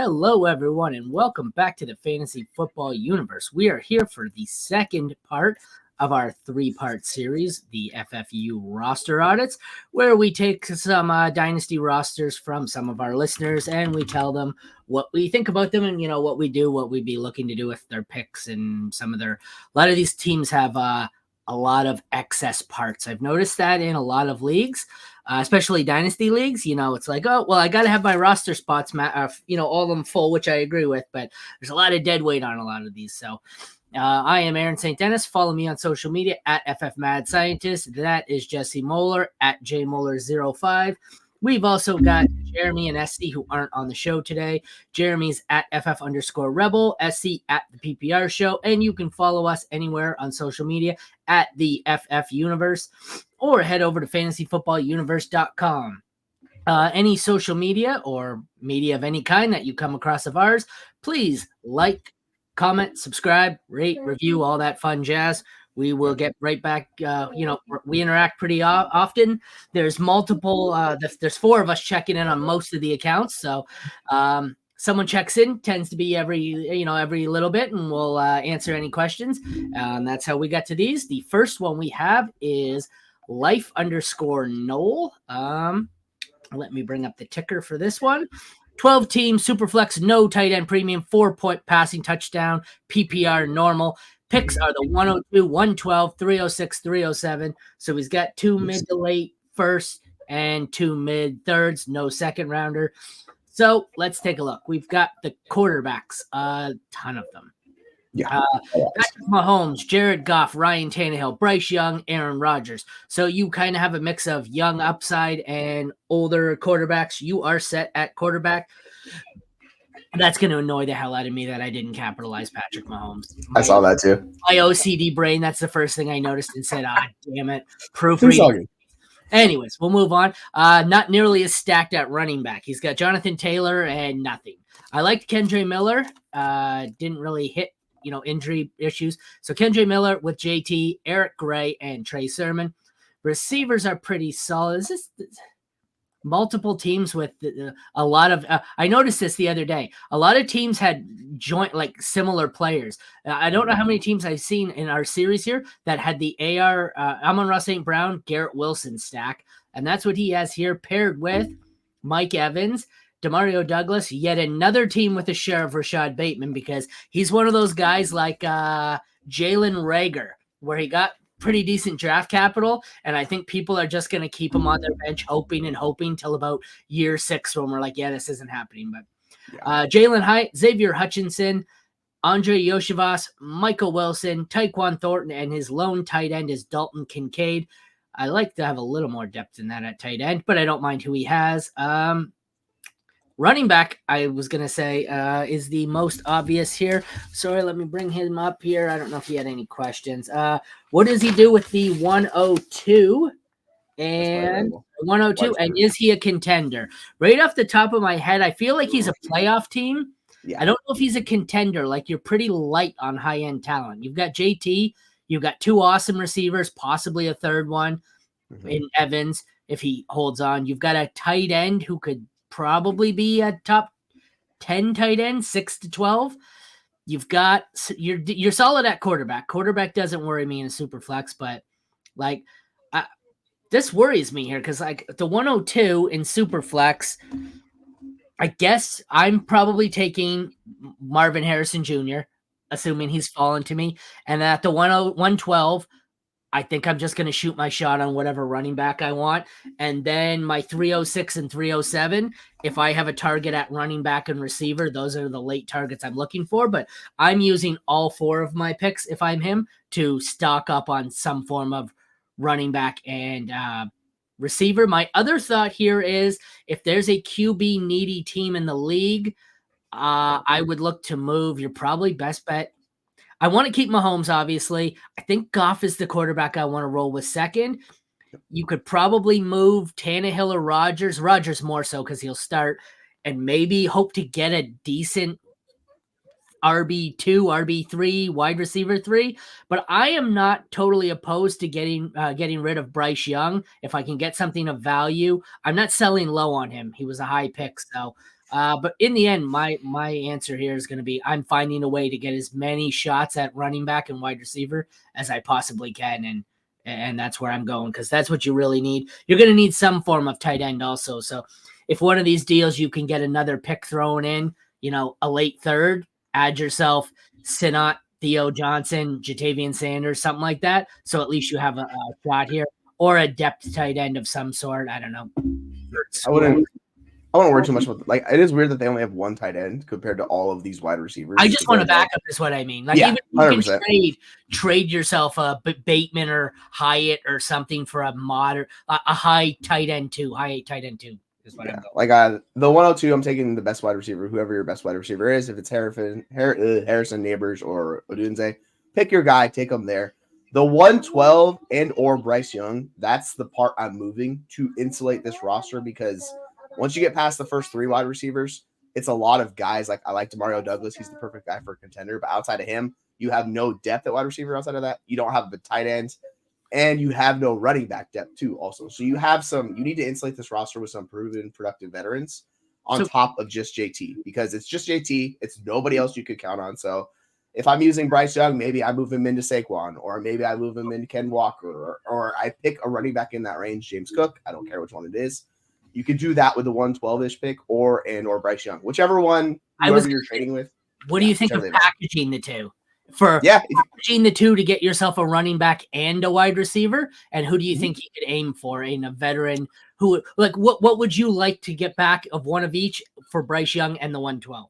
Hello, everyone, and welcome back to the Fantasy Football Universe. We are here for the second part of our three-part series, the FFU roster audits, where we take some Dynasty rosters from some of our listeners and we tell them what we think about them and, what we do, what we'd be looking to do with their picks. And a lot of these teams have a lot of excess parts. I've noticed that in a lot of leagues. Especially Dynasty leagues, it's like, oh, well, I got to have my roster spots, all of them full, which I agree with, but there's a lot of dead weight on a lot of these. So I am Aaron St. Denis. Follow me on social media at FFMadScientist. That is Jesse Moeller at JMoeller05. We've also got Jeremy and SC who aren't on the show today. Jeremy's at FF_Rebel, SC at the PPR show, and you can follow us anywhere on social media at the FF Universe, or head over to fantasyfootballuniverse.com. Any social media or media of any kind that you come across of ours, please like, comment, subscribe, rate, review, all that fun jazz. We will get right back. We interact pretty often. There's multiple. There's four of us checking in on most of the accounts. So someone checks in, tends to be every little bit, and we'll answer any questions. That's how we got to these. The first one we have is life_Noel. Let me bring up the ticker for this one. 12-team Superflex, no tight end premium, 4-point passing touchdown, PPR normal. Picks are the 102, 112, 306, 307. So he's got two mid to late first and two mid thirds, no second rounder. So let's take a look. We've got the quarterbacks, a ton of them. Yeah. Patrick Mahomes, Jared Goff, Ryan Tannehill, Bryce Young, Aaron Rodgers. So you kind of have a mix of young upside and older quarterbacks. You are set at quarterback. That's going to annoy the hell out of me that I didn't capitalize Patrick Mahomes. I saw that too. My OCD brain, that's the first thing I noticed and said, damn it. Proofreading. Anyways, we'll move on. Not nearly as stacked at running back. He's got Jonathan Taylor and nothing. I liked Kendre Miller. Didn't really hit, injury issues. So Kendre Miller with JT, Eric Gray, and Trey Sermon. Receivers are pretty solid. Is this multiple teams with a lot of I noticed this the other day. A lot of teams had similar players. I don't know how many teams I've seen in our series here that had the Amon-Ra St. Brown, Garrett Wilson stack, and that's what he has here paired with Mike Evans, Demario Douglas, yet another team with a share of Rashad Bateman, because he's one of those guys like Jalen Reagor, where he got pretty decent draft capital, and I think people are just going to keep him on their bench hoping till about year 6 when we're like, yeah, this isn't happening. But Jalen Hyatt, Xavier Hutchinson, Andre Yoshivas, Michael Wilson, Tyquan Thornton, and his lone tight end is Dalton Kincaid. I like to have a little more depth than that at tight end, but I don't mind who he has. Running back, I was going to say, is the most obvious here. Sorry, let me bring him up here. I don't know if he had any questions. What does he do with the 102? And 102, and is he a contender? Right off the top of my head, I feel like he's a playoff team. Yeah. I don't know if he's a contender. Like, you're pretty light on high-end talent. You've got JT. You've got 2 awesome receivers, possibly a third one in Evans if he holds on. You've got a tight end who could probably be a top 10 tight end, 6 to 12. You're solid at quarterback. Quarterback doesn't worry me in a super flex, but this worries me here because the 102 in super flex, I guess I'm probably taking Marvin Harrison Jr., assuming he's fallen to me, and at the 112. I think I'm just going to shoot my shot on whatever running back I want. And then my 306 and 307, if I have a target at running back and receiver, those are the late targets I'm looking for. But I'm using all 4 of my picks, if I'm him, to stock up on some form of running back and receiver. My other thought here is if there's a QB needy team in the league, I would look to move. Your probably best bet. I want to keep Mahomes, obviously. I think Goff is the quarterback I want to roll with second. You could probably move Tannehill or Rodgers. Rodgers more so because he'll start, and maybe hope to get a decent RB2, RB3, wide receiver 3. But I am not totally opposed to getting rid of Bryce Young if I can get something of value. I'm not selling low on him. He was a high pick, so But in the end, my answer here is going to be I'm finding a way to get as many shots at running back and wide receiver as I possibly can, and that's where I'm going because that's what you really need. You're going to need some form of tight end also. So if one of these deals you can get another pick thrown in, a late third, add yourself Sinot, Theo Johnson, Jatavian Sanders, something like that. So at least you have a shot here or a depth tight end of some sort. I don't know. I wouldn't worry too much about it is weird that they only have one tight end compared to all of these wide receivers. I just want to back up is what I mean. Like even if you can trade yourself a Bateman or Hyatt or something for a high tight end two. Is what I'm going. The 102, I'm taking the best wide receiver, whoever your best wide receiver is. If it's Harrison, Neighbors, or Odunze, pick your guy, take him there. The 112 and or Bryce Young, that's the part I'm moving to insulate this roster because once you get past the first three wide receivers, it's a lot of guys. Like I like Demario Douglas. He's the perfect guy for a contender. But outside of him, you have no depth at wide receiver outside of that. You don't have the tight ends. And you have no running back depth too also. So you need to insulate this roster with some proven productive veterans on top of just JT because it's just JT. It's nobody else you could count on. So if I'm using Bryce Young, maybe I move him into Saquon or maybe I move him into Ken Walker or I pick a running back in that range, James Cook. I don't care which one it is. You could do that with the 112-ish pick or Bryce Young, whichever one you're trading with. What do you think of packaging the two? Packaging the two to get yourself a running back and a wide receiver, and who do you think you could aim for in a veteran who what would you like to get back of one of each for Bryce Young and the 112?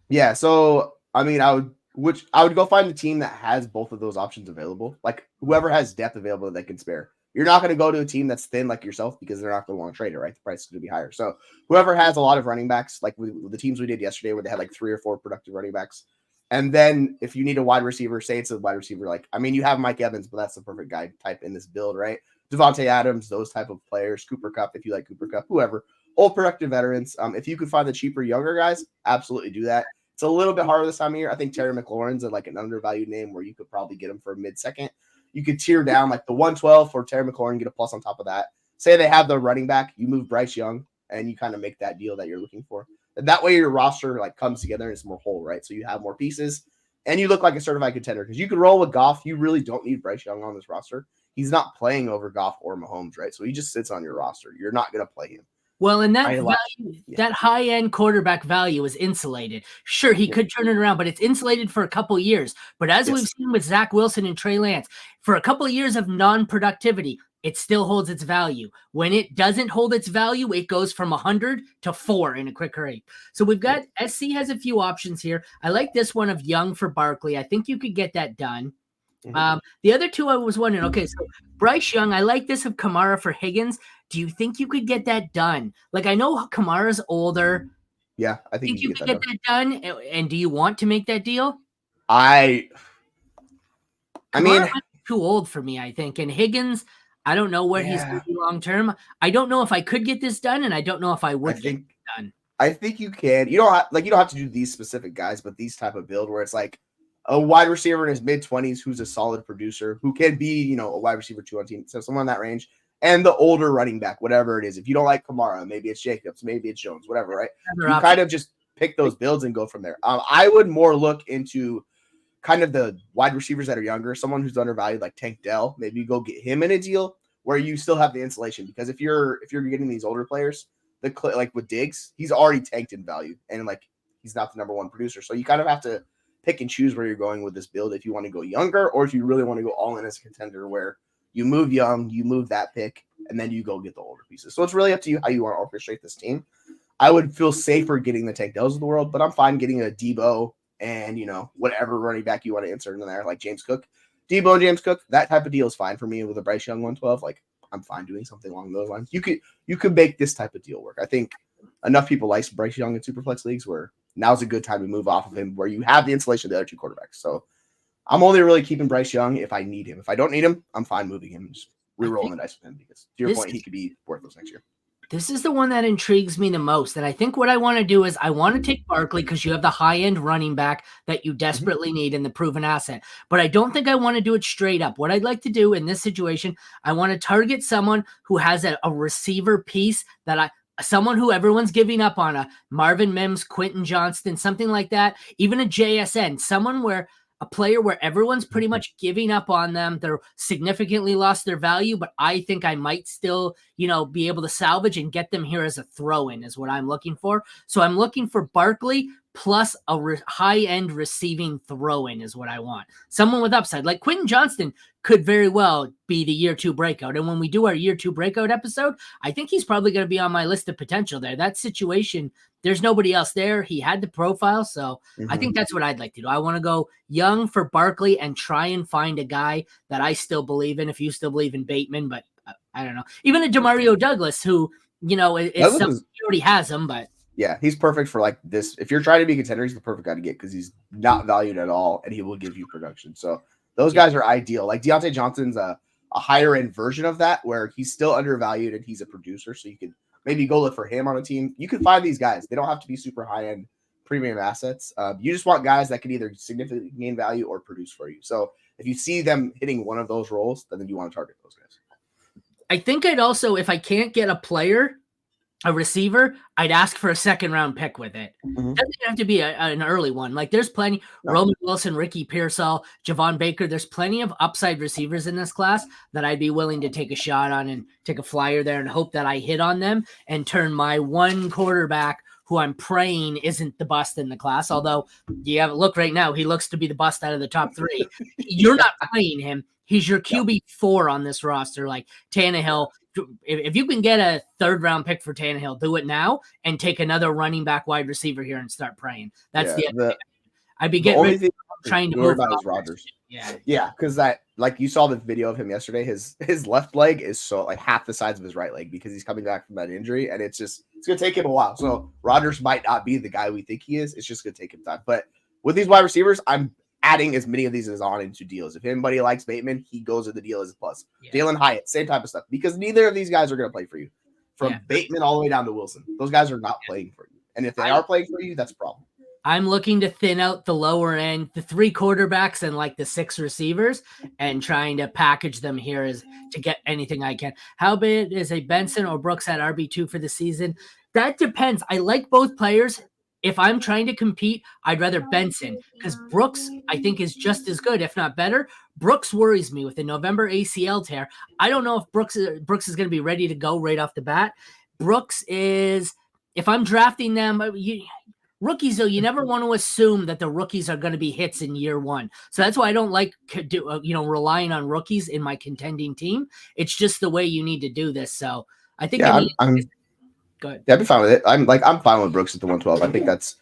Yeah, so I mean I would go find the team that has both of those options available. Like whoever has depth available that they can spare. You're not going to go to a team that's thin like yourself because they're not going to want to trade it, right? The price is going to be higher. So whoever has a lot of running backs, like the teams we did yesterday where they had like 3 or 4 productive running backs. And then if you need a wide receiver, say it's a wide receiver, you have Mike Evans, but that's the perfect guy type in this build, right? Devontae Adams, those type of players, Cooper Kupp, if you like Cooper Kupp, whoever, old productive veterans. If you could find the cheaper, younger guys, absolutely do that. It's a little bit harder this time of year. I think Terry McLaurin's an undervalued name where you could probably get him for a mid-second. You could tier down like the 112 for Terry McLaurin, get a plus on top of that. Say they have the running back, you move Bryce Young, and you kind of make that deal that you're looking for. And that way your roster comes together and it's more whole, right? So you have more pieces, and you look like a certified contender because you could roll with Goff. You really don't need Bryce Young on this roster. He's not playing over Goff or Mahomes, right? So he just sits on your roster. You're not going to play him. Well, and that high-end quarterback value is insulated. Sure, he could turn it around, but it's insulated for a couple of years. But as we've seen with Zach Wilson and Trey Lance, for a couple of years of non-productivity, it still holds its value. When it doesn't hold its value, it goes from 100 to 4 in a quick rate. So we've got SC has a few options here. I like this one of Young for Barkley. I think you could get that done. The other two I was wondering, okay, so Bryce Young, I like this of Kamara for Higgins. Do you think you could get that done? I know Kamara's older. Yeah, I think you could get that done. And do you want to make that deal? I mean, too old for me, I think. And Higgins, I don't know where he's going to be long term. I don't know if I could get this done, and I don't know if I would get it done. I think you can. You don't have to do these specific guys, but these type of build where it's like a wide receiver in his mid-20s who's a solid producer who can be, a wide receiver 2 on team, so someone in that range. And the older running back, whatever it is. If you don't like Kamara, maybe it's Jacobs, maybe it's Jones, whatever, right? You kind of just pick those builds and go from there. I would more look into kind of the wide receivers that are younger, someone who's undervalued like Tank Dell. Maybe you go get him in a deal where you still have the insulation. Because if you're getting these older players, like with Diggs, he's already tanked in value and he's not the number one producer. So you kind of have to pick and choose where you're going with this build if you want to go younger or if you really want to go all in as a contender where you move Young, you move that pick, and then you go get the older pieces. So it's really up to you how you want to orchestrate this team. I would feel safer getting the Tank Dells of the world, but I'm fine getting a Debo and, whatever running back you want to insert in there, like James Cook. Debo and James Cook, that type of deal is fine for me with a Bryce Young 112. I'm fine doing something along those lines. You could make this type of deal work. I think enough people like Bryce Young in Superflex leagues where now's a good time to move off of him where you have the insulation of the other two quarterbacks. So I'm only really keeping Bryce Young if I need him. If I don't need him, I'm fine moving him. Just re-rolling the dice with him because, to your point, he could be worthless next year. This is the one that intrigues me the most. And I think what I want to do is I want to take Barkley because you have the high-end running back that you desperately need in the proven asset. But I don't think I want to do it straight up. What I'd like to do in this situation, I want to target someone who has a receiver piece that someone who everyone's giving up on, a Marvin Mims, Quentin Johnston, something like that, even a JSN, someone where a player where everyone's pretty much giving up on them. They're significantly lost their value, but I think I might still, be able to salvage and get them here as a throw-in is what I'm looking for. So I'm looking for Barkley plus a high-end receiving throw-in is what I want. Someone with upside. Like Quentin Johnston could very well be the year 2 breakout. And when we do our year 2 breakout episode, I think he's probably going to be on my list of potential there. That situation, there's nobody else there. He had the profile, so I think that's what I'd like to do. I want to go young for Barkley and try and find a guy that I still believe in, if you still believe in Bateman, but I don't know. Even a DeMario Douglas, who, is something, he already has him, but yeah, he's perfect for like this. If you're trying to be a contender, he's the perfect guy to get because he's not valued at all and he will give you production. So those guys are ideal. Like Deontay Johnson's a higher end version of that where he's still undervalued and he's a producer. So you could maybe go look for him on a team. You can find these guys. They don't have to be super high end premium assets. You just want guys that can either significantly gain value or produce for you. So if you see them hitting one of those roles, then you want to target those guys. I think I'd also, if I can't get a player, a receiver, I'd ask for a 2nd round pick with it. Doesn't have to be an early one. Like there's plenty, Roman Wilson, Ricky Pearsall, Javon Baker. There's plenty of upside receivers in this class that I'd be willing to take a shot on and take a flyer there and hope that I hit on them and turn my one quarterback who I'm praying isn't the bust in the class. Although look right now, he looks to be the bust out of the top 3. You're not playing him. He's your QB4 on this roster, like Tannehill. If you can get a 3rd round pick for Tannehill, do it now and take another running back wide receiver here and start praying. That's I'd be getting rid of trying to move about Rodgers. Yeah, because that, like you saw the video of him yesterday, his left leg is so like half the size of his right leg because he's coming back from that injury, and it's gonna take him a while. So Rodgers might not be the guy we think he is. It's just gonna take him time. But with these wide receivers, I'm adding as many of these as on into deals. If anybody likes Bateman, he goes in the deal as a plus. Dalen Hyatt, same type of stuff, because neither of these guys are going to play for you. From Bateman all the way down to Wilson, those guys are not playing for you. And if they are playing for you, that's a problem. I'm looking to thin out the lower end, the 3 quarterbacks and like the 6 receivers, and trying to package them here as to get anything I can. How big is a Benson or Brooks at RB2 for the season? That depends. I like both players. If I'm trying to compete, I'd rather Benson because Brooks, I think, is just as good, if not better. Brooks worries me with the November ACL tear. I don't know if Brooks is going to be ready to go right off the bat. Brooks is, if I'm drafting them, rookies, though, you never want to assume that the rookies are going to be hits in year 1. So that's why I don't like, relying on rookies in my contending team. It's just the way you need to do this. So I think go ahead. Yeah, I'd be fine with it. I'm fine with Brooks at the 112. I think that's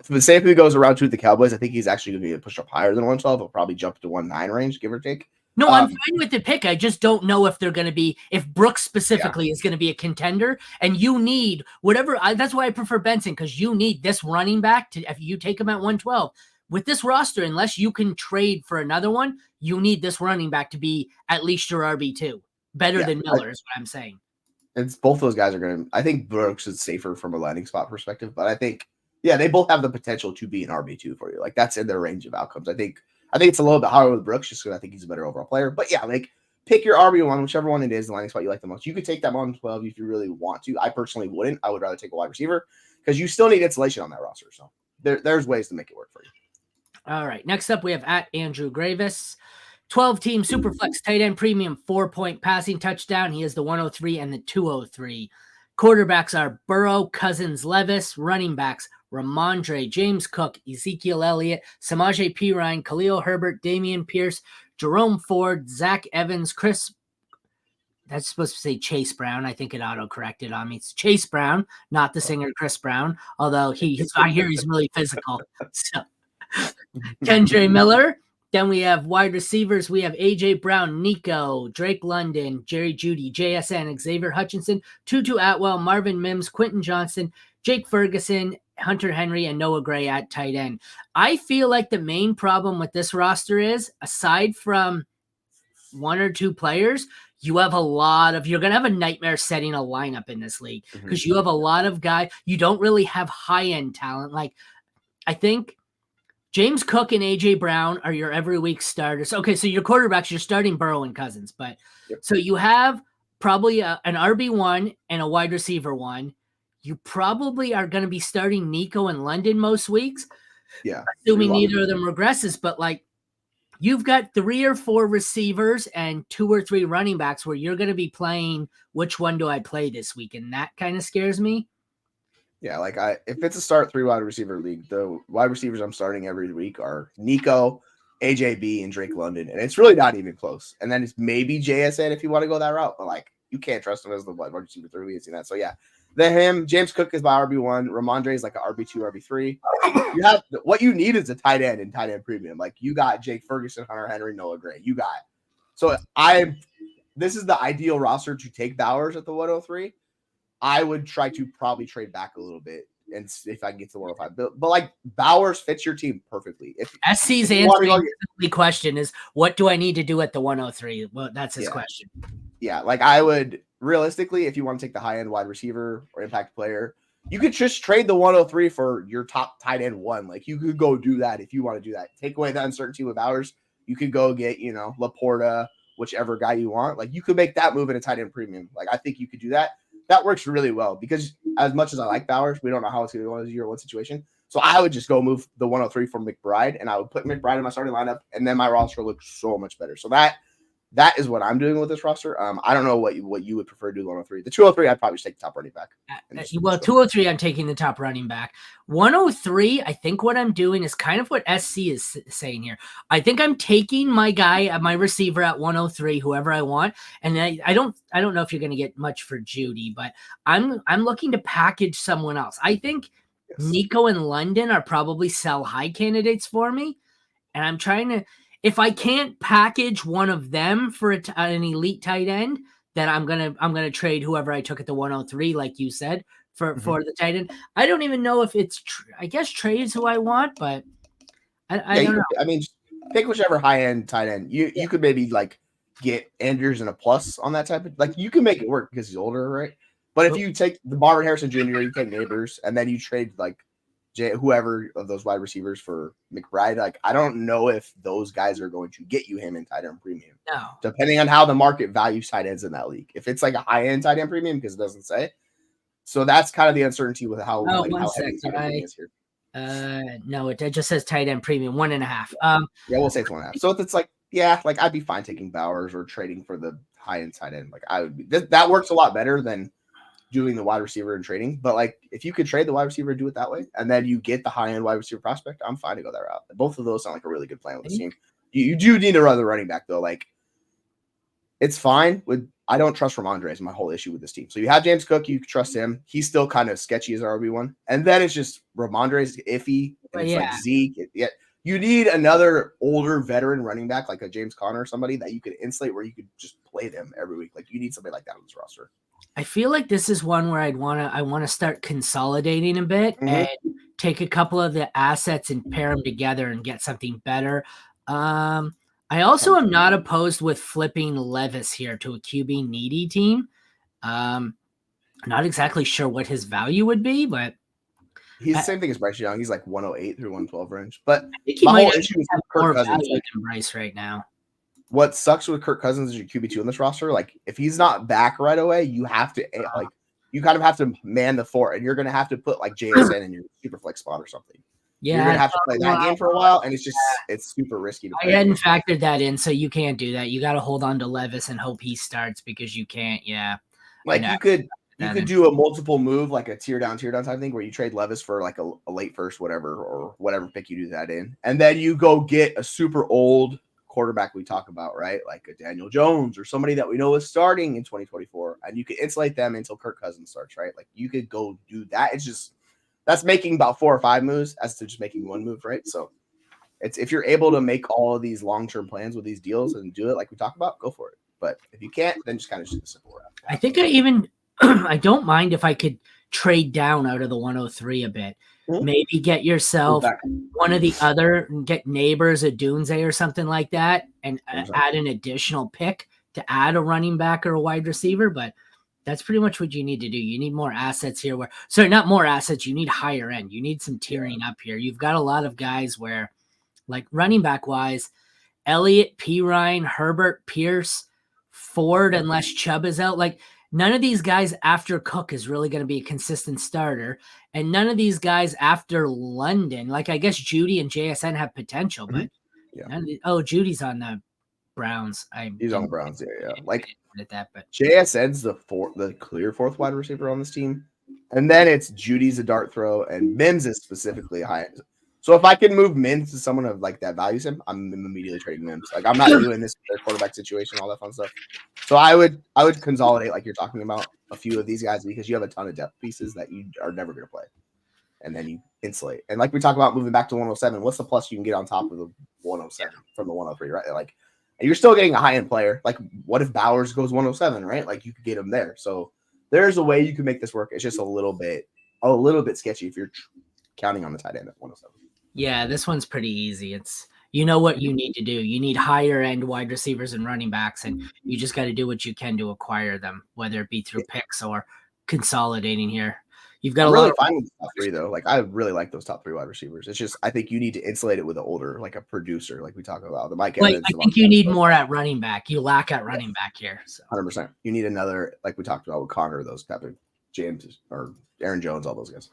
the same if he goes around 2 with the Cowboys. I think he's actually going to be push up higher than 112. He'll probably jump to 1.9 range, give or take. No, I'm fine with the pick. I just don't know if they're going to be, if Brooks specifically is going to be a contender, and you need whatever. That's why I prefer Benson, because you need this running back to, if you take him at 112 with this roster, unless you can trade for another one, you need this running back to be at least your RB2, better than Miller is what I'm saying. It's both those guys are going to, I think Brooks is safer from a landing spot perspective, but I think, they both have the potential to be an RB2 for you. Like that's in their range of outcomes. I think it's a little bit higher with Brooks just because I think he's a better overall player, but pick your RB1, whichever one it is, the landing spot you like the most. You could take that on 12 if you really want to. I personally wouldn't. I would rather take a wide receiver because you still need insulation on that roster. So there's ways to make it work for you. All right. Next up, we have at Andrew Grevas. 12-team Superflex tight end premium 4-point passing touchdown. He is the 103 and the 203. Quarterbacks are Burrow, Cousins, Levis. Running backs, Ramondre, James Cook, Ezekiel Elliott, Samaje Perine, Khalil Herbert, Damian Pierce, Jerome Ford, Zach Evans, Chris. That's supposed to say Chase Brown. I think it auto-corrected on me. It's Chase Brown, not the singer Chris Brown, although I hear he's really physical. So, Kendre Miller. Then we have wide receivers. We have A.J. Brown, Nico, Drake London, Jerry Jeudy, JSN, Xavier Hutchinson, Tutu Atwell, Marvin Mims, Quentin Johnson, Jake Ferguson, Hunter Henry, and Noah Gray at tight end. I feel like the main problem with this roster is, aside from 1 or 2 players, you have you're going to have a nightmare setting a lineup in this league because you have a lot of guys. You don't really have high-end talent. Like, I think James Cook and A.J. Brown are your every week starters. Okay, so your quarterbacks, you're starting Burrow and Cousins. But so you have probably an RB1 and a wide receiver 1. you probably are going to be starting Nico and London most weeks. Yeah. Assuming neither of them regresses, but like you've got 3 or 4 receivers and 2 or 3 running backs where you're going to be playing which one do I play this week, and that kind of scares me. Yeah, like if it's a start 3 wide receiver league, the wide receivers I'm starting every week are Nico, AJB, and Drake London, and it's really not even close. And then it's maybe JSN if you want to go that route, but like you can't trust him as the wide receiver 3. We have seen that. So yeah, James Cook is my RB1. Ramondre is like an RB2, RB3. You have what you need is a tight end and tight end premium. Like you got Jake Ferguson, Hunter Henry, Noah Gray. You got it. So this is the ideal roster to take Bowers at the 103. I would try to probably trade back a little bit and if I can get to the 105. But like Bowers fits your team perfectly. SC's answering the question is, what do I need to do at the 103? Well, that's his question. Yeah, like I would realistically, if you want to take the high end wide receiver or impact player, you could just trade the 103 for your top tight end 1. Like you could go do that if you want to do that. Take away the uncertainty with Bowers. You could go get, Laporta, whichever guy you want. Like you could make that move in a tight end premium. Like I think you could do that. That works really well because as much as I like Bowers, we don't know how it's going to go in a year one situation. So I would just go move the 103 for McBride, and I would put McBride in my starting lineup, and then my roster looks so much better. So that is what I'm doing with this roster. I don't know what you would prefer to do the 103. The 203, I'd probably just take the top running back. Well, 203, I'm taking the top running back. 103, I think what I'm doing is kind of what SC is saying here. I think I'm taking my guy, my receiver at 103, whoever I want, and I don't know if you're going to get much for Judy, but I'm looking to package someone else. I think Nico and London are probably sell high candidates for me, and I'm trying to. If I can't package one of them for an elite tight end, then I'm gonna trade whoever I took at the 103, like you said, for the tight end. I don't even know if it's. I guess trade is who I want, but I don't know. I mean, pick whichever high end tight end. You could maybe like get Andrews and a plus on that type of like you can make it work because he's older, right? But if you take the Marvin Harrison Jr., you take Neighbors, and then you trade like whoever of those wide receivers for McBride, like I don't know if those guys are going to get you him in tight end premium. No, depending on how the market values tight ends in that league. If it's like a high end tight end premium, because it doesn't say, so that's kind of the uncertainty with how how heavy tight end is here. No, it just says tight end premium 1.5. Yeah, we'll say it's 1.5. So if it's like like I'd be fine taking Bowers or trading for the high end tight end. Like I would be that works a lot better than doing the wide receiver and trading. But like if you could trade the wide receiver and do it that way, and then you get the high end wide receiver prospect, I'm fine to go that route. Both of those sound like a really good plan with the team. You do need to run the running back though. Like it's fine with I don't trust Ramondre is my whole issue with this team. So you have James Cook, you trust him. He's still kind of sketchy as RB1. And then it's just Ramondre's iffy. And it's like Zeke. You need another older veteran running back like a James Conner or somebody that you could insulate where you could just play them every week. Like you need somebody like that on this roster. I feel like this is one where I want to start consolidating a bit and take a couple of the assets and pair them together and get something better. I also am not opposed with flipping Levis here to a QB needy team. Not exactly sure what his value would be, but he's the same thing as Bryce Young. He's like 108 through 112 range. But my whole issue is Kirk Cousins than Bryce right now. What sucks with Kirk Cousins is your QB2 on this roster. Like if he's not back right away, you have to you kind of have to man the fort, and you're going to have to put like JSN in your super flex spot or something. Yeah, you're going to have to play that game for a while, and it's just it's super risky. To play. I hadn't factored that in, so you can't do that. You got to hold on to Levis and hope he starts because you can't. Yeah, like you could do a multiple move, like a tear down type thing, where you trade Levis for like a late first, whatever pick you do that in, and then you go get a super old quarterback we talk about, right? Like a Daniel Jones or somebody that we know is starting in 2024, and you can insulate them until Kirk Cousins starts, right? Like you could go do that. It's just that's making about 4 or 5 moves as to just making one move, right? So it's if you're able to make all of these long-term plans with these deals and do it like we talk about, go for it. But if you can't, then just kind of do the simple route. I think I don't mind if I could trade down out of the 103 a bit. Maybe get yourself one of the other, get Neighbors, a Dunze or something like that, and add an additional pick to add a running back or a wide receiver. But that's pretty much what you need to do. You need more assets here. Not more assets. You need higher end. You need some tiering up here. You've got a lot of guys where, like running back wise, Elliott, P. Ryan, Herbert, Pierce, Ford, unless Chubb is out. Like none of these guys after Cook is really going to be a consistent starter. And none of these guys after London, like I guess Judy and JSN have potential, but Judy's on the Browns. He's on the Browns, yeah. Like at that, but JSN's the clear fourth wide receiver on this team. And then it's Judy's a dart throw, and Mims is specifically high. So if I can move Mims to someone of like that values him, I'm immediately trading Mims. Like I'm not doing this their quarterback situation, all that fun stuff. So I would consolidate, like you're talking about, a few of these guys because you have a ton of depth pieces that you are never going to play, and then you insulate. And like we talk about moving back to 107, what's the plus you can get on top of the 107 from the 103, right? Like you're still getting a high end player. Like what if Bowers goes 107, right? Like you could get him there. So there's a way you can make this work. It's just a little bit sketchy if you're counting on the tight end at 107. Yeah, this one's pretty easy. It's what you need to do. You need higher end wide receivers and running backs, and you just got to do what you can to acquire them, whether it be through picks or consolidating here. You've got really fine with the top three though. Like I really like those top three wide receivers. It's just I think you need to insulate it with an older, like a producer, like we talk about the Mike Evans. I think you need more at running back. You lack at running back here. So 100%. You need another, like we talked about with Connor, those type of James or Aaron Jones, all those guys.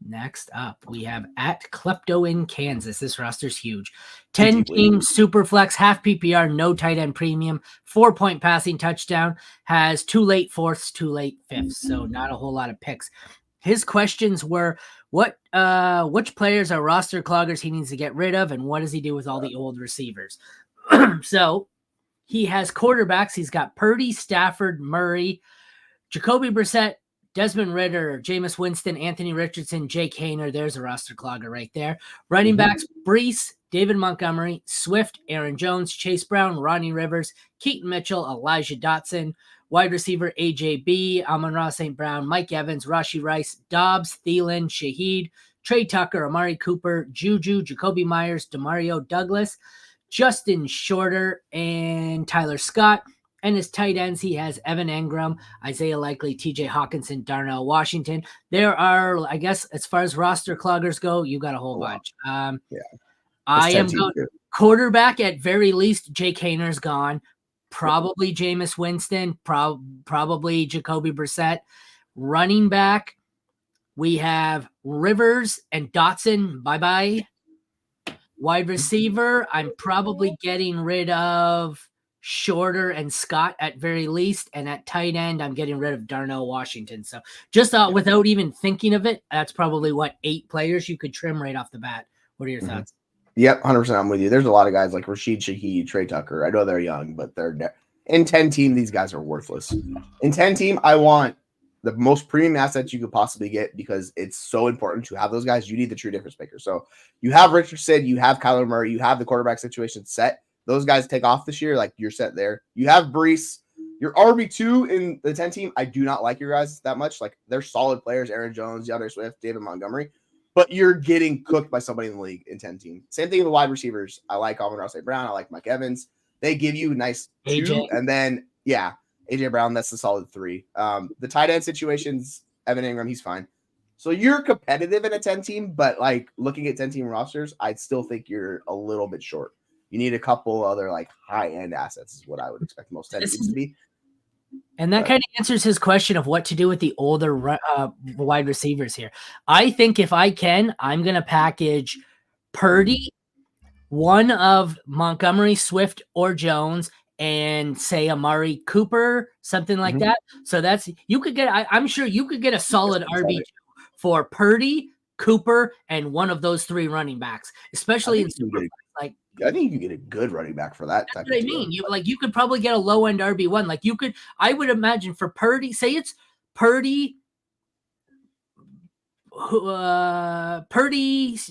Next up, we have at kleptoinkansas. This roster's huge. 10-team super flex, half PPR, no tight end premium, 4-point passing touchdown, has 2 late fourths, 2 late fifths, so not a whole lot of picks. His questions were, which players are roster cloggers he needs to get rid of, and what does he do with all the old receivers? So he has quarterbacks. He's got Purdy, Stafford, Murray, Jacoby Brissett, Desmond Ridder, Jameis Winston, Anthony Richardson, Jake Haener. There's a roster clogger right there. Running backs, Brees, David Montgomery, Swift, Aaron Jones, Chase Brown, Ronnie Rivers, Keaton Mitchell, Elijah Dotson. Wide receiver, AJB, Amon-Ra St. Brown, Mike Evans, Rashee Rice, Dobbs, Thielen, Shaheed, Trey Tucker, Amari Cooper, Juju, Jacoby Myers, Demario Douglas, Justin Shorter, and Tyler Scott. And his tight ends, he has Evan Engram, Isaiah Likely, TJ Hawkinson, Darnell Washington. There are, I guess, as far as roster cloggers go, you got a whole bunch. I am going quarterback at very least. Jake Haener's gone. Probably Jameis Winston. Probably Jacoby Brissett. Running back, we have Rivers and Dotson. Bye-bye. Wide receiver, I'm probably getting rid of Shorter and Scott at very least, and at tight end, I'm getting rid of Darnell Washington. So just without even thinking of it, that's probably 8 players you could trim right off the bat. What are your thoughts? Yep, 100%. I'm with you. There's a lot of guys like Rashid Shaheed, Trey Tucker. I know they're young, but they're in 10 team. These guys are worthless. In 10 team, I want the most premium assets you could possibly get because it's so important to have those guys. You need the true difference maker. So you have Richardson, you have Kyler Murray, you have the quarterback situation set. Those guys take off this year, like you're set there. You have Brees, your RB2 in the 10 team. I do not like your guys that much. Like they're solid players, Aaron Jones, DeAndre Swift, David Montgomery, but you're getting cooked by somebody in the league in 10 team. Same thing with the wide receivers. I like Amon-Ra St. Brown. I like Mike Evans. They give you nice AJ. 2, and then AJ Brown, that's the solid 3. The tight end situations, Evan Engram, he's fine. So you're competitive in a 10 team, but like looking at 10 team rosters, I still think you're a little bit short. You need a couple other like high end assets is what I would expect most 10 teams to be. And that kind of answers his question of what to do with the older wide receivers here. I think if I can, I'm going to package Purdy, one of Montgomery, Swift, or Jones, and say Amari Cooper, something like that. So that's you could get. I'm sure you could get a solid RB2 for Purdy, Cooper, and one of those 3 running backs, especially in super like. I think you can get a good running back for that. That's what I mean. You could probably get a low end RB1. Like you could, I would imagine for Purdy, say it's Purdy,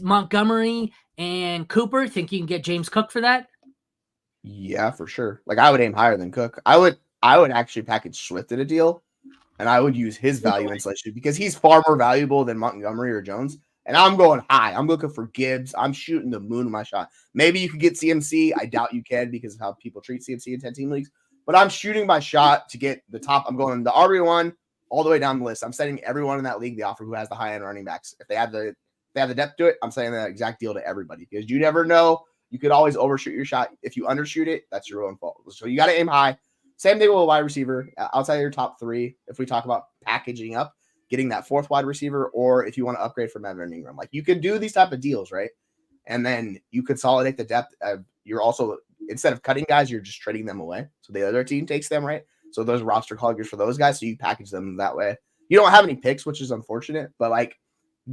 Montgomery, and Cooper. Think you can get James Cook for that? Yeah, for sure. Like I would aim higher than Cook. I would actually package Swift in a deal, and I would use his value insulation because he's far more valuable than Montgomery or Jones. And I'm going high. I'm looking for Gibbs. I'm shooting the moon with my shot. Maybe you could get CMC. I doubt you can because of how people treat CMC in 10-team leagues. But I'm shooting my shot to get the top. I'm going the RB1 all the way down the list. I'm sending everyone in that league the offer who has the high-end running backs. If they have the depth to it, I'm saying the exact deal to everybody because you never know. You could always overshoot your shot. If you undershoot it, that's your own fault. So you got to aim high. Same thing with a wide receiver outside of your top 3. If we talk about packaging up, getting that 4th wide receiver, or if you want to upgrade from Evan Ingram, like you can do these type of deals, right? And then you consolidate the depth. You're also, instead of cutting guys, you're just trading them away. So the other team takes them, right? So those roster cloggers for those guys. So you package them that way. You don't have any picks, which is unfortunate, but like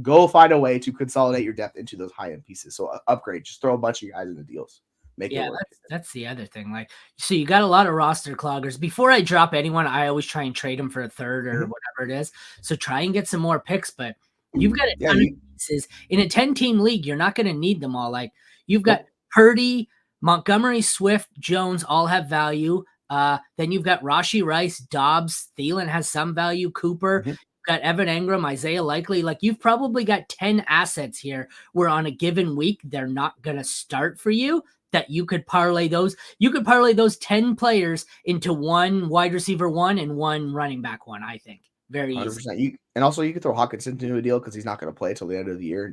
go find a way to consolidate your depth into those high-end pieces. So upgrade, just throw a bunch of guys into deals. Make it work. That's the other thing. Like, so you got a lot of roster cloggers. Before I drop anyone, I always try and trade them for a 3rd or whatever it is. So try and get some more picks, but you've got a ton of pieces. In a 10-team league, you're not going to need them all. Like, you've got Purdy, Montgomery, Swift, Jones all have value. Then you've got Rashee Rice, Dobbs, Thielen has some value, Cooper. You've got Evan Engram, Isaiah Likely. Like, you've probably got 10 assets here where on a given week they're not going to start for you, that you could parlay those. You could parlay those 10 players into one wide receiver 1 and one running back 1, I think. Very 100%. Easy. And also you could throw Hawkinson into a deal because he's not going to play till the end of the year.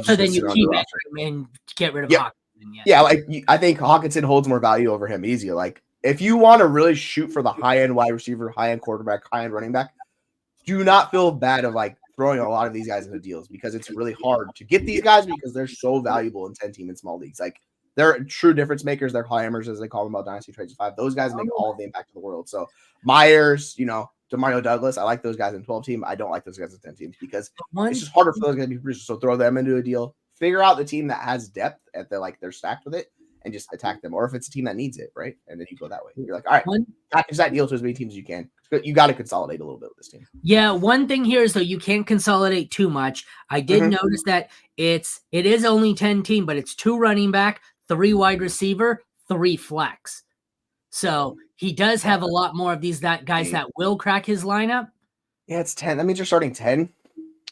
So then you keep it and get rid of Hawkinson. Yeah, like I think Hawkinson holds more value over him easier. Like if you want to really shoot for the high-end wide receiver, high-end quarterback, high-end running back, do not feel bad of like throwing a lot of these guys into deals because it's really hard to get these guys because they're so valuable in 10-team and small leagues. Like they're true difference makers. They're hammers, as they call them about Dynasty Trades 5. Those guys make all of the impact in the world. So Myers, DeMario Douglas, I like those guys in 12-team. I don't like those guys in 10 teams because it's just harder for those guys to be producers. So throw them into a deal. Figure out the team that has depth at they're stacked with it and just attack them. Or if it's a team that needs it, right? And then you go that way. You're like, all right, package that deal to as many teams as you can. You got to consolidate a little bit with this team. Yeah, one thing here is though you can't consolidate too much. I did notice that it is only 10-team, but it's 2 running back, 3 wide receiver, 3 flex. So he does have a lot more of these guys that will crack his lineup. Yeah, it's 10. That means you're starting 10.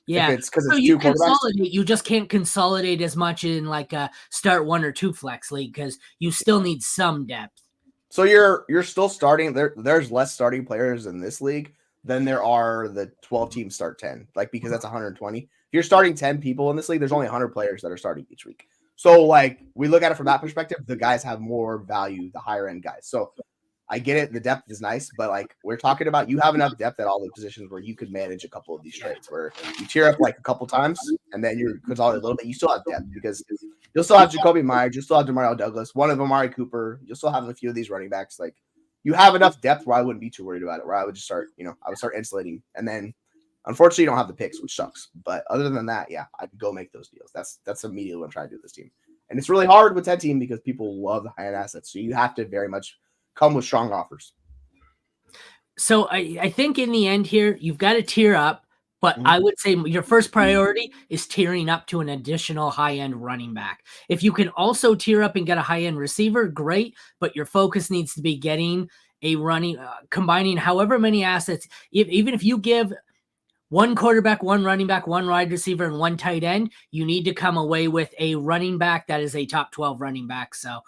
Yeah, it's because so you consolidate. You just can't consolidate as much in like a start 1 or 2 flex league because you still need some depth. So you're still starting. There's less starting players in this league than there are the 12-team start 10. Like because that's 120. If you're starting 10 people in this league, there's only 100 players that are starting each week. So like we look at it from that perspective, the guys have more value, the higher end guys. So I get it. The depth is nice, but like we're talking about, you have enough depth at all the positions where you could manage a couple of these trades where you tier up like a couple times and then you're consolidating a little bit. You still have depth because you'll still have Jacoby Myers, you'll still have DeMario Douglas, one of Amari Cooper. You'll still have a few of these running backs. Like you have enough depth where I wouldn't be too worried about it. Where I would just start, I would start insulating, and then unfortunately you don't have the picks, which sucks. But other than that, yeah, I'd go make those deals. That's immediately what I'm trying to do with this team. And it's really hard with 10-team because people love the high-end assets. So you have to very much come with strong offers. So I think in the end here, you've got to tier up, but I would say your first priority is tiering up to an additional high-end running back. If you can also tier up and get a high-end receiver, great, but your focus needs to be getting a combining however many assets. Even if you give 1 quarterback, 1 running back, 1 wide receiver, and 1 tight end, you need to come away with a running back that is a top 12 running back. So,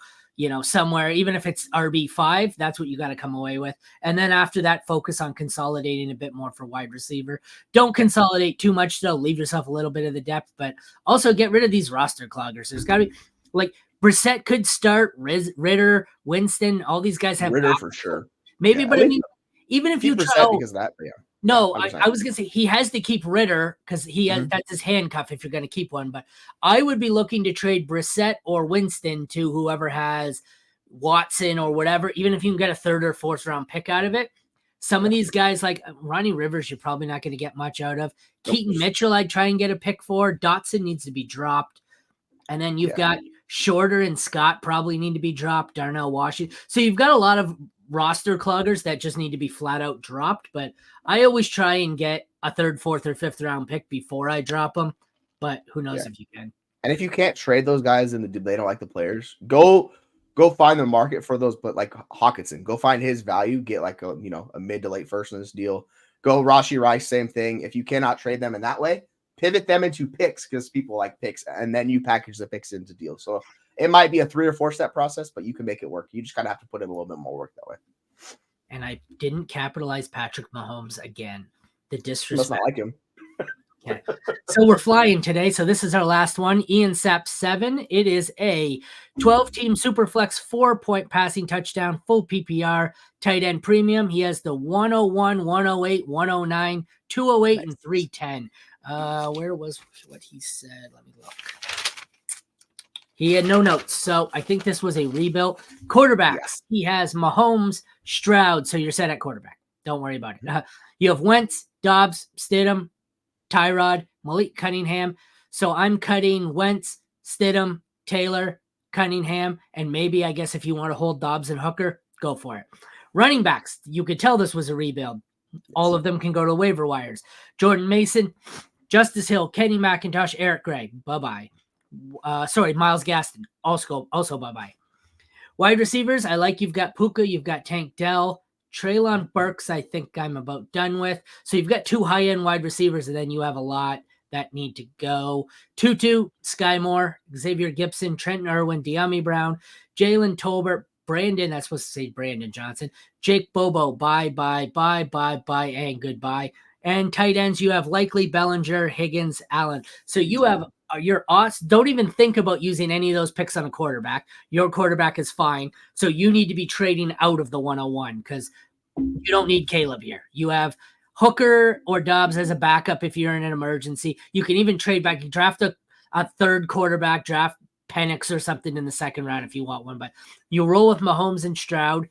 somewhere, even if it's RB5, that's what you got to come away with. And then after that, focus on consolidating a bit more for wide receiver. Don't consolidate too much, though. Leave yourself a little bit of the depth, but also get rid of these roster cloggers. There's got to be, like, Brissett could start, Ritter, Winston, all these guys have Ritter for sure. Maybe, but I mean, even if you try because of that, yeah. No, I was going to say he has to keep Ritter because he has that's his handcuff if you're going to keep one. But I would be looking to trade Brissett or Winston to whoever has Watson or whatever, even if you can get a 3rd or 4th round pick out of it. Some of these guys like Ronnie Rivers, you're probably not going to get much out of. Keaton Mitchell, I'd try and get a pick for. Dotson needs to be dropped. And then you've got Shorter and Scott probably need to be dropped. Darnell Washington. So you've got a lot of roster cloggers that just need to be flat out dropped, but I always try and get a 3rd, 4th, or 5th round pick before I drop them, but who knows if you can. And if you can't trade those guys and they don't like the players, go find the market for those. But like Hawkinson, go find his value, get like a mid to late first in this deal. Go Rashee Rice, same thing. If you cannot trade them in that way, pivot them into picks because people like picks, and then you package the picks into deals. So it might be a 3 or 4 step process, but you can make it work. You just kind of have to put in a little bit more work that way. And I didn't capitalize Patrick Mahomes again. The disrespect. Must not like him. Okay. So we're flying today. So this is our last one. Ian Sapp 7. It is a 12-team Superflex 4-point passing touchdown, full PPR, tight end premium. He has the 101, 108, 109, 208, and 310. Where was what he said? Let me look. He had no notes. So I think this was a rebuild. Quarterbacks. Yes. He has Mahomes, Stroud. So you're set at quarterback. Don't worry about it. You have Wentz, Dobbs, Stidham, Tyrod, Malik Cunningham. So I'm cutting Wentz, Stidham, Taylor, Cunningham, and maybe, I guess, if you want to hold Dobbs and Hooker, go for it. Running backs, you could tell this was a rebuild. All of them can go to waiver wires. Jordan Mason, Justice Hill, Kenny McIntosh, Eric Gray, bye-bye. Miles Gaston, also bye-bye. Wide receivers, I like you've got Puka, you've got Tank Dell, Treylon Burks, I think I'm about done with. So you've got 2 high-end wide receivers, and then you have a lot that need to go. Tutu, Sky Moore, Xavier Gibson, Trenton Irwin, De'Ami Brown, Jalen Tolbert, Brandon, that's supposed to say Brandon Johnson, Jake Bobo, bye, and goodbye. And tight ends, you have Likely, Bellinger, Higgins, Allen. So you have your odds. Don't even think about using any of those picks on a quarterback. Your quarterback is fine. So you need to be trading out of the 101 because you don't need Caleb here. You have Hooker or Dobbs as a backup if you're in an emergency. You can even trade back. You draft a third quarterback, draft Penix or something in the second round if you want one. But you roll with Mahomes and Stroud.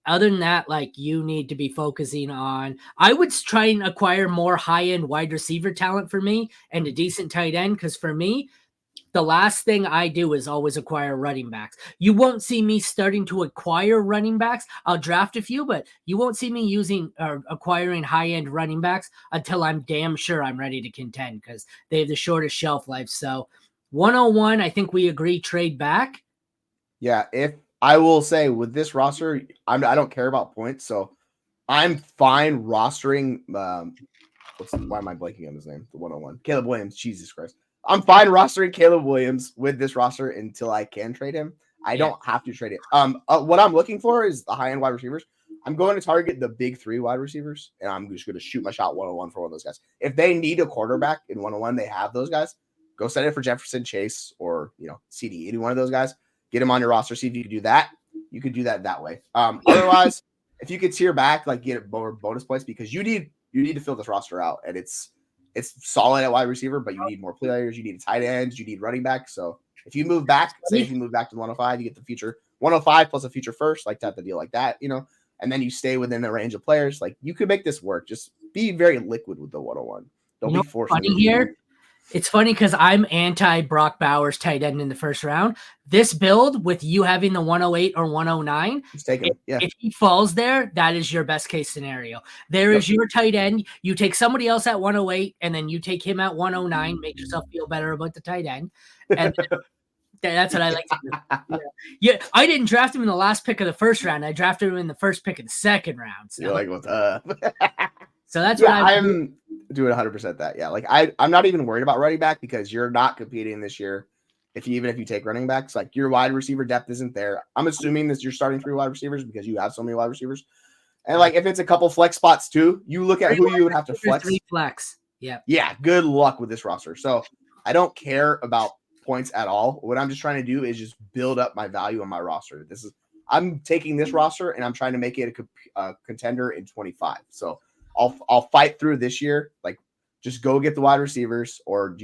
Other than that, like, you need to be focusing on, I would try and acquire more high-end wide receiver talent for me and a decent tight end. Because for me, the last thing I do is always acquire running backs. You won't see me starting to acquire running backs. I'll draft a few, but you won't see me using or acquiring high-end running backs until I'm damn sure I'm ready to contend because they have the shortest shelf life. So 101, I think we agree, trade back. Yeah, if I will say with this roster, I don't care about points, so I'm fine rostering. Why am I blanking on his name? The 101, Caleb Williams. Jesus Christ, I'm fine rostering Caleb Williams with this roster until I can trade him. I don't have to trade it. What I'm looking for is the high end wide receivers. I'm going to target the big 3 wide receivers, and I'm just going to shoot my shot 101 for one of those guys. If they need a quarterback in 101, they have those guys. Go set it for Jefferson, Chase, or CD. Any one of those guys. Get him on your roster. See if you can do that. You could do that way. Otherwise, if you could tier back, like get more bonus points because you need to fill this roster out, and it's solid at wide receiver, but you need more players. You need tight ends. You need running back. So if you move back, say if you move back to 105, you get the future 105 plus a future first, like type of deal like that, and then you stay within the range of players. Like you could make this work. Just be very liquid with the 101. Don't be forced. Funny here. It's funny because I'm anti Brock Bowers tight end in the first round. This build with you having the 108 or 109, if he falls there, that is your best case scenario. There is your tight end. You take somebody else at 108 and then you take him at 109, make yourself feel better about the tight end. And that's what I like to do. Yeah, I didn't draft him in the last pick of the first round. I drafted him in the first pick of the second round. So. You're like, what's up? So that's what I'm doing 100% that. Yeah. Like I'm not even worried about running back because you're not competing this year. Even if you take running backs, like your wide receiver depth isn't there. I'm assuming that you're starting 3 wide receivers because you have so many wide receivers. And like, if it's a couple flex spots too, you look at who you would have to flex. 3 flex. Yeah. Yeah. Good luck with this roster. So I don't care about points at all. What I'm just trying to do is just build up my value on my roster. I'm taking this roster and I'm trying to make it a contender in 25. So I'll fight through this year. Like, just go get the wide receivers, or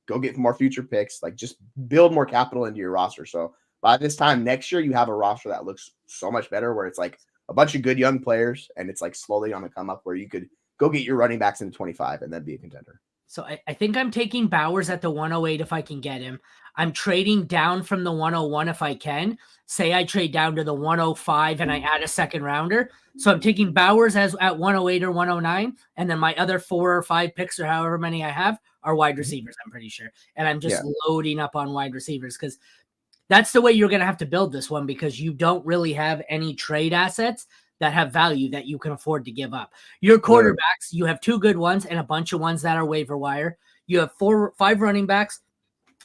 go get more future picks. Like, just build more capital into your roster. So by this time next year, you have a roster that looks so much better, where it's like a bunch of good young players, and it's like slowly on the come up, where you could go get your running backs into 25 and then be a contender. So I think I'm taking Bowers at the 108 if I can get him. I'm trading down from the 101 if I can. Say I trade down to the 105 and I add a second rounder. So I'm taking Bowers as at 108 or 109, and then my other 4 or 5 picks or however many I have are wide receivers, I'm pretty sure. And I'm just loading up on wide receivers because that's the way you're going to have to build this one, because you don't really have any trade assets that have value that you can afford to give up. Your quarterbacks, you have 2 good ones and a bunch of ones that are waiver wire. You have 5 running backs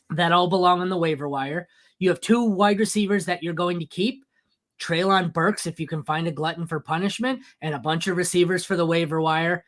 that all belong on the waiver wire. You have 2 wide receivers that you're going to keep. Treylon Burks, if you can find a glutton for punishment, and a bunch of receivers for the waiver wire.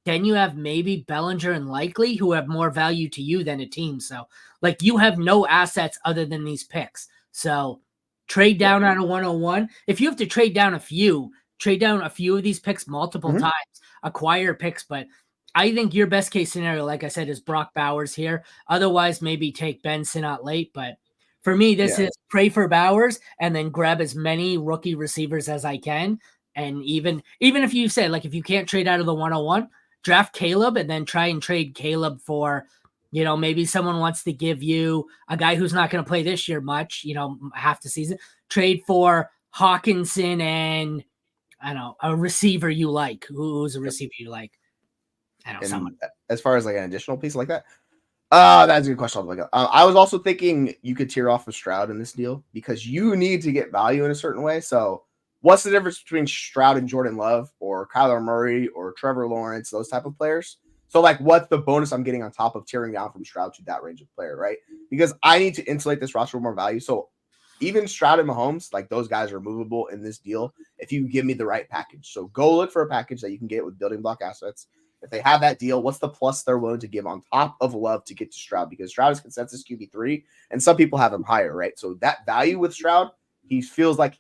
Then you have maybe Bellinger and Likely, who have more value to you than a team. So, like, you have no assets other than these picks. So, trade down out of 101. If you have to trade down a few of these picks multiple times, acquire picks. But I think your best case scenario, like I said, is Brock Bowers here. Otherwise, maybe take Ben Sinnott late. But for me, this is pray for Bowers and then grab as many rookie receivers as I can. And even if you say, like, if you can't trade out of the 101, draft Caleb and then try and trade Caleb for, maybe someone wants to give you a guy who's not going to play this year much, half the season. Trade for Hawkinson and, I don't know, a receiver you like. Who's a receiver you like? I don't know, someone. As far as like an additional piece like that, that's a good question. I was also thinking you could tear off of Stroud in this deal because you need to get value in a certain way. So what's the difference between Stroud and Jordan Love or Kyler Murray or Trevor Lawrence, those type of players? So, like, what's the bonus I'm getting on top of tearing down from Stroud to that range of player, right? Because I need to insulate this roster with more value. So even Stroud and Mahomes, like, those guys are movable in this deal if you give me the right package. So go look for a package that you can get with building block assets. If they have that deal, what's the plus they're willing to give on top of Love to get to Stroud? Because Stroud is consensus QB3, and some people have him higher, right? So that value with Stroud, he feels like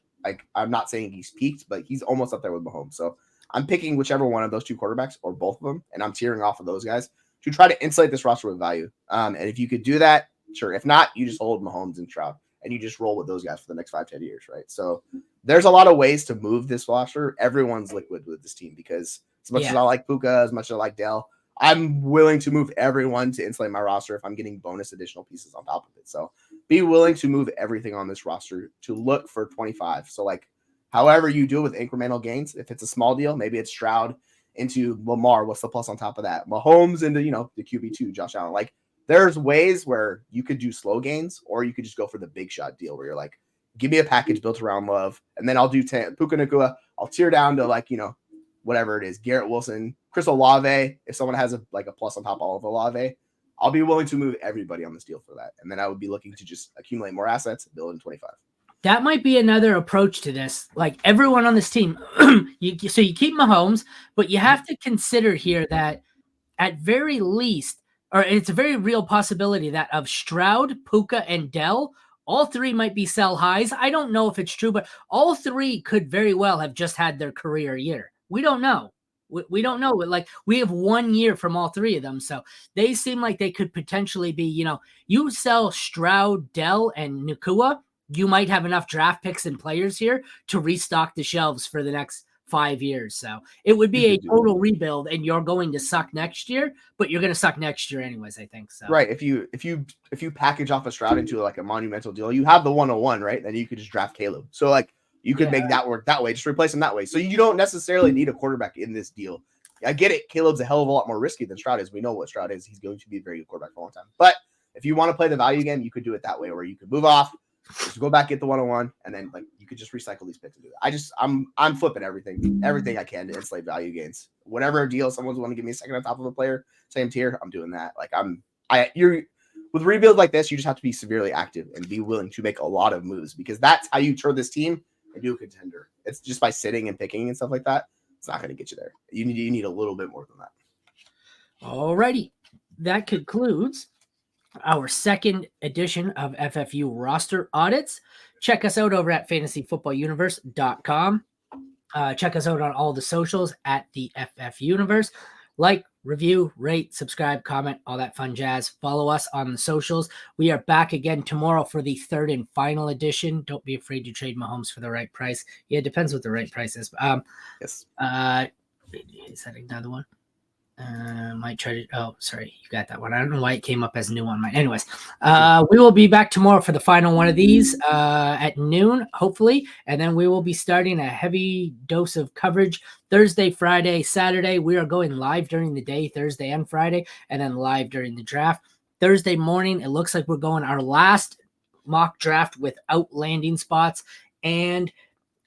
I'm not saying he's peaked, but he's almost up there with Mahomes. So I'm picking whichever one of those two quarterbacks or both of them, and I'm tearing off of those guys to try to insulate this roster with value. And if you could do that, sure. If not, you just hold Mahomes and Stroud, and you just roll with those guys for the next 5-10 years, right? So there's a lot of ways to move this roster. Everyone's liquid with this team because as much as I like Puka, as much as I like Dell, I'm willing to move everyone to insulate my roster if I'm getting bonus additional pieces on top of it. So be willing to move everything on this roster to look for 25. So, like, however you do it with incremental gains, if it's a small deal, maybe it's Stroud into Lamar. What's the plus on top of that? Mahomes into, the QB2, Josh Allen. Like, there's ways where you could do slow gains, or you could just go for the big shot deal where you're like, give me a package built around Love, and then I'll do Puka Nacua. I'll tear down to, like, whatever it is, Garrett Wilson, Chris Olave. If someone has a plus on top of all of Olave, I'll be willing to move everybody on this deal for that. And then I would be looking to just accumulate more assets, build in 25. That might be another approach to this. Like, everyone on this team, you keep Mahomes, but you have to consider here that at very least, or it's a very real possibility that of Stroud, Puka, and Dell, all three might be sell highs. I don't know if it's true, but all three could very well have just had their career year. We don't know. We don't know. Like, we have 1 year from all three of them. So they seem like they could potentially be, you sell Stroud, Dell, and Nacua, you might have enough draft picks and players here to restock the shelves for the next 5 years. So it would be a total rebuild, and you're going to suck next year, but you're going to suck next year anyways, I think. So right. If you package off a Stroud into like a monumental deal, you have the 101, right? Then you could just draft Caleb. So, like, you could make that work that way, just replace him that way. So you don't necessarily need a quarterback in this deal. I get it. Caleb's a hell of a lot more risky than Stroud is. We know what Stroud is. He's going to be a very good quarterback for a long time. But if you want to play the value game, you could do it that way, where you could move off, just go back, get the 101, and then, like, you could just recycle these picks and do that. I'm flipping everything I can to insulate value gains. Whatever deal someone's want to give me a second on top of a player, same tier, I'm doing that. Like, with rebuild like this, you just have to be severely active and be willing to make a lot of moves, because that's how you turn this team into a contender. It's just by sitting and picking and stuff like that. It's not going to get you there. You need a little bit more than that. Alrighty. That concludes our second edition of FFU roster audits. Check us out over at fantasyfootballuniverse.com. Check us out on all the socials at the FF Universe. Like, review, rate, subscribe, comment, all that fun jazz. Follow us on the socials. We are back again tomorrow for the third and final edition. Don't be afraid to trade Mahomes for the right price. Yeah, it depends what the right price is. Yes. Is that another one? Might try to. Oh, sorry, you got that one. I don't know why it came up as new on mine. Anyways, we will be back tomorrow for the final one of these at noon, hopefully, and then we will be starting a heavy dose of coverage Thursday, Friday, Saturday. We are going live during the day, Thursday and Friday, and then live during the draft. Thursday morning, it looks like we're going our last mock draft without landing spots and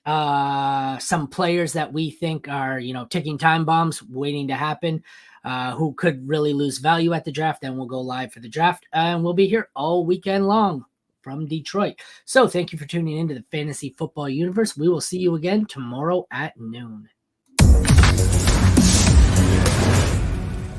some players that we think are, ticking time bombs waiting to happen, who could really lose value at the draft. Then we'll go live for the draft, and we'll be here all weekend long from Detroit. So thank you for tuning into the Fantasy Football Universe. We will see you again tomorrow at noon.